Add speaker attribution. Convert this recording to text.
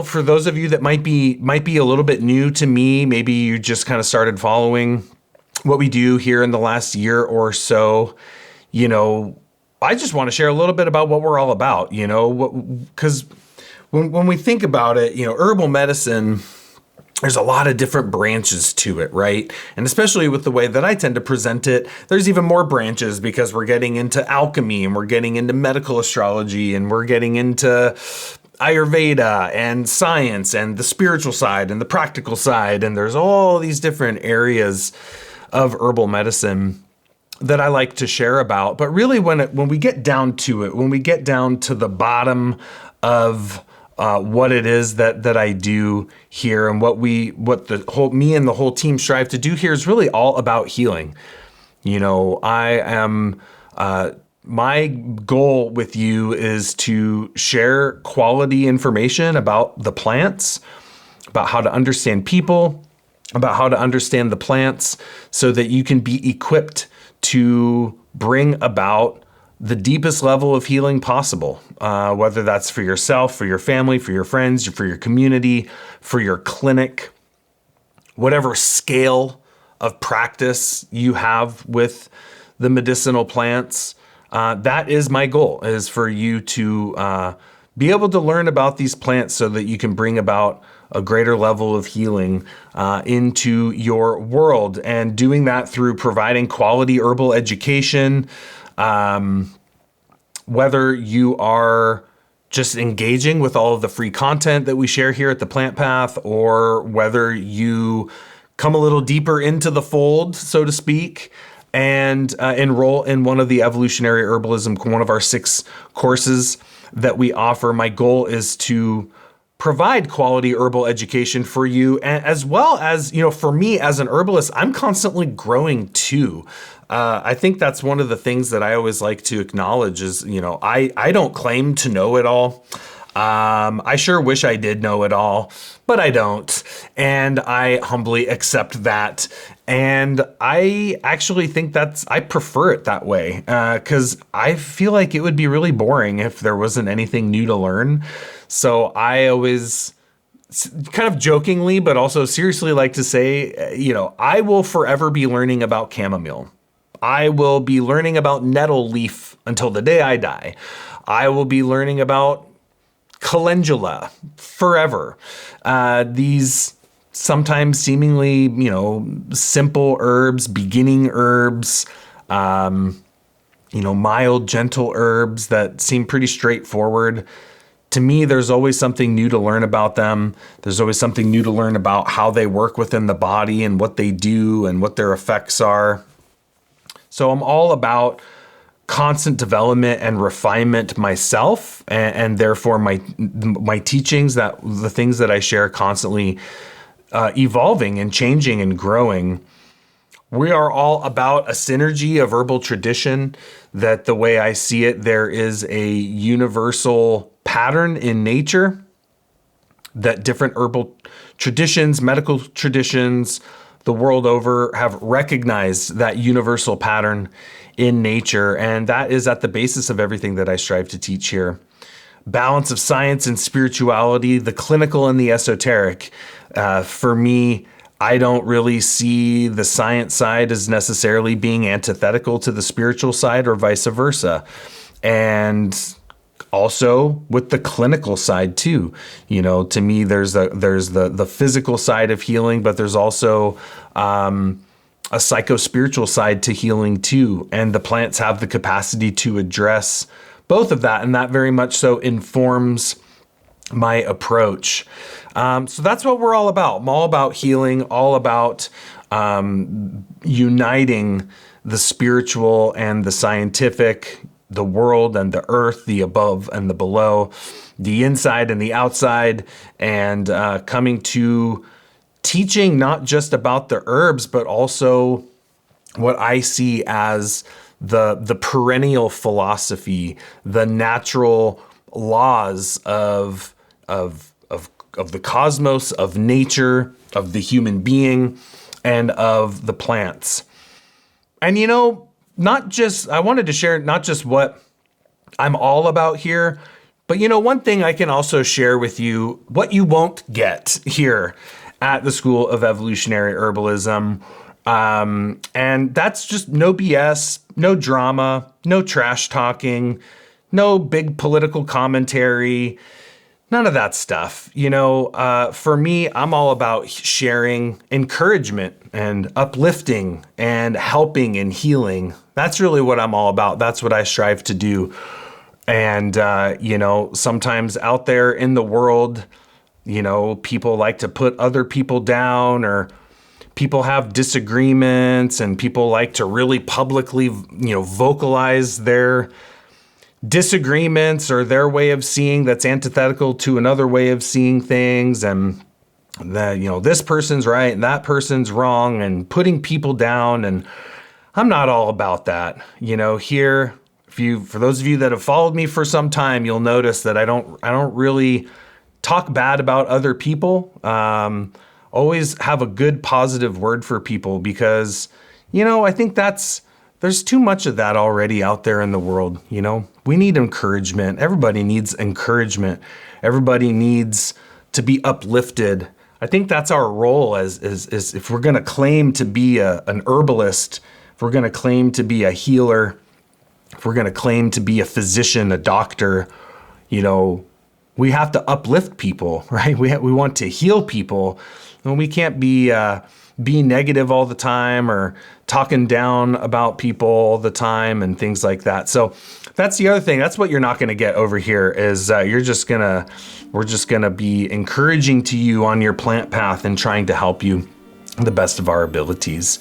Speaker 1: for those of you that might be a little bit new to me, maybe you just kind of started following what we do here in the last year or so, I just want to share a little bit about what we're all about, because when we think about it, herbal medicine, there's a lot of different branches to it, right? And especially with the way that I tend to present it, there's even more branches because we're getting into alchemy and we're getting into medical astrology and we're getting into Ayurveda and science and the spiritual side and the practical side. And there's all these different areas of herbal medicine that I like to share about. But really when we get down to it, when we get down to the bottom of what it is that I do here and what me and the whole team strive to do here is really all about healing. My goal with you is to share quality information about the plants, about how to understand people, about how to understand the plants so that you can be equipped to bring about the deepest level of healing possible, whether that's for yourself, for your family, for your friends, for your community, for your clinic, whatever scale of practice you have with the medicinal plants. That is my goal, is for you to be able to learn about these plants so that you can bring about a greater level of healing into your world, and doing that through providing quality herbal education. Whether you are just engaging with all of the free content that we share here at the Plant Path, or whether you come a little deeper into the fold, so to speak, and enroll in one of the Evolutionary Herbalism, one of our 6 courses that we offer. My goal is to provide quality herbal education for you, as well as, for me as an herbalist, I'm constantly growing too. I think that's one of the things that I always like to acknowledge is, I don't claim to know it all. I sure wish I did know it all, but I don't. And I humbly accept that. And I actually think I prefer it that way, because I feel like it would be really boring if there wasn't anything new to learn. So I always kind of jokingly, but also seriously like to say, I will forever be learning about chamomile. I will be learning about nettle leaf until the day I die. I will be learning about calendula forever. These sometimes seemingly, simple herbs, beginning herbs, mild, gentle herbs that seem pretty straightforward. To me, there's always something new to learn about them. There's always something new to learn about how they work within the body and what they do and what their effects are. So I'm all about constant development and refinement myself, and therefore my teachings, that the things that I share, constantly evolving and changing and growing. We are all about a synergy of herbal tradition, that the way I see it, there is a universal pattern in nature that different herbal traditions, medical traditions, the world over have recognized that universal pattern in nature. And that is at the basis of everything that I strive to teach here. Balance of science and spirituality, the clinical and the esoteric. For me, I don't really see the science side as necessarily being antithetical to the spiritual side or vice versa. And also with the clinical side too, to me, there's the physical side of healing, but there's also a psycho-spiritual side to healing too. And the plants have the capacity to address both of that. And that very much so informs my approach. So that's what we're all about. I'm all about healing, all about uniting the spiritual and the scientific, the world and the earth, the above and the below, the inside and the outside, and coming to teaching not just about the herbs, but also what I see as the perennial philosophy, the natural laws of the cosmos, of nature, of the human being, and of the plants. And I wanted to share not just what I'm all about here, But one thing I can also share with you, what you won't get here at the School of Evolutionary Herbalism. And that's just no BS, no drama, no trash talking, no big political commentary, none of that stuff. For me, I'm all about sharing encouragement and uplifting and helping and healing. That's really what I'm all about. That's what I strive to do. And, sometimes out there in the world, people like to put other people down, or people have disagreements, and people like to really publicly, vocalize their disagreements or their way of seeing that's antithetical to another way of seeing things. And that, this person's right and that person's wrong, and putting people down. And I'm not all about that. Here, for those of you that have followed me for some time, you'll notice that I don't really talk bad about other people. Always have a good positive word for people, because, I think there's too much of that already out there in the world. We need encouragement. Everybody needs encouragement. Everybody needs to be uplifted. I think that's our role as if we're going to claim to be an herbalist, if we're going to claim to be a healer, if we're going to claim to be a physician, a doctor, we have to uplift people, right? We want to heal people, and we can't be negative all the time, or talking down about people all the time and things like that. So that's the other thing. That's what you're not going to get over here, is we're just going to be encouraging to you on your plant path and trying to help you the best of our abilities.